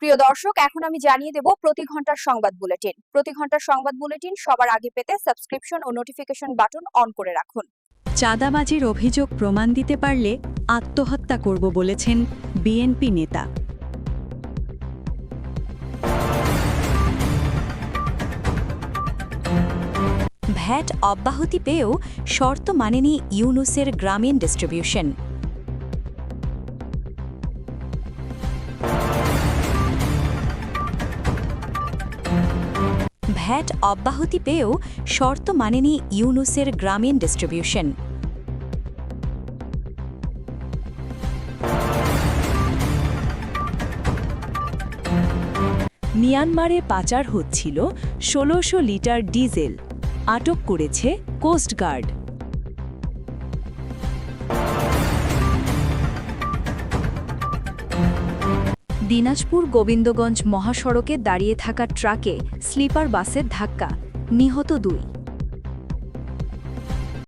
প্রিয় দর্শক, এখন আমি জানিয়ে দেব প্রতি ঘন্টার সংবাদ বুলেটিন। প্রতি ঘন্টার সংবাদ বুলেটিন সবার আগে পেতে সাবস্ক্রিপশন ও নোটিফিকেশন বাটন অন করে রাখুন। চাঁদাবাজির অভিযোগ প্রমাণ দিতে পারলে আত্মহত্যা করব বলেছেন বিএনপি নেতা। ভ্যাট অব্যাহতি পেয়েও শর্ত মানেনি ইউনুসের গ্রামীণ ডিস্ট্রিবিউশন। ভ্যাট অব্যাহতি পেয়েও শর্ত মানেনি ইউনুসের গ্রামীণ ডিস্ট্রিবিউশন। মিয়ানমারে পাচার হচ্ছিল ১৬০০ লিটার ডিজেল, আটক করেছে কোস্টগার্ড। দিনাজপুর গোবিন্দগঞ্জ মহাসড়কে দাঁড়িয়ে থাকা ট্রাকে স্লিপার বাসের ধাক্কা, নিহত ২।